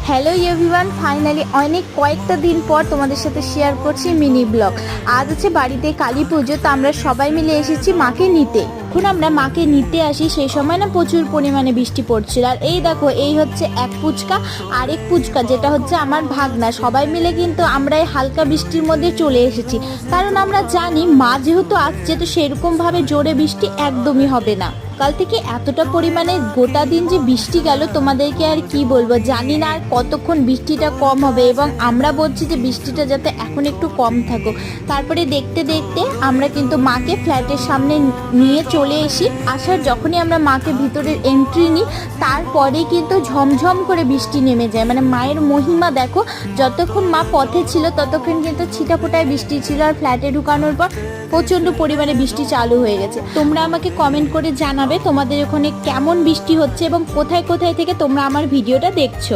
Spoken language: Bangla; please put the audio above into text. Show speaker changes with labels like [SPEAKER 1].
[SPEAKER 1] হ্যালো এভরিওয়ান, ফাইনালি অনেক কয়েকটা দিন পর তোমাদের সাথে শেয়ার করছি মিনি ব্লগ। আজ আছে বাড়িতে কালী পুজো, তো আমরা সবাই মিলে এসেছি মাকে নিতে। এখন আমরা মাকে নিতে আসি, সেই সময় না প্রচুর পরিমাণে বৃষ্টি পড়ছিল। আর এই দেখো, এই হচ্ছে এক পুচকা, আরেক পুচকা যেটা হচ্ছে আমার ভাগনা। সবাই মিলে কিন্তু আমরা এই হালকা বৃষ্টির মধ্যে চলে এসেছি, কারণ আমরা জানি মা যেহেতু আসছে, তো সেরকমভাবে জোরে বৃষ্টি একদমই হবে না। কাল থেকে এতটা পরিমাণে গোটা দিন যে বৃষ্টি গেল, তোমাদেরকে আর কি বলবো, জানি না আর কতক্ষণ বৃষ্টিটা কম হবে। এবং আমরা বলছি যে বৃষ্টিটা যাতে এখন একটু কম থাকুক। তারপরে দেখতে দেখতে আমরা কিন্তু মাকে ফ্ল্যাটের সামনে নিয়ে চলে এসি। আসার যখনই আমরা মাকে ভিতরের এন্ট্রি নিই, তারপরে কিন্তু ঝমঝম করে বৃষ্টি নেমে যায়। মানে মায়ের মহিমা দেখো, যতক্ষণ মা পথে ছিল ততক্ষণ কিন্তু ছিটাফোটায় বৃষ্টি ছিল, আর ফ্ল্যাটে ঢুকানোর পর প্রচণ্ড পরিমাণে বৃষ্টি চালু হয়ে গেছে। তোমরা আমাকে কমেন্ট করে জানাবে তোমাদের ওখানে কেমন বৃষ্টি হচ্ছে এবং কোথায় কোথায় থেকে তোমরা আমার ভিডিওটা দেখছো।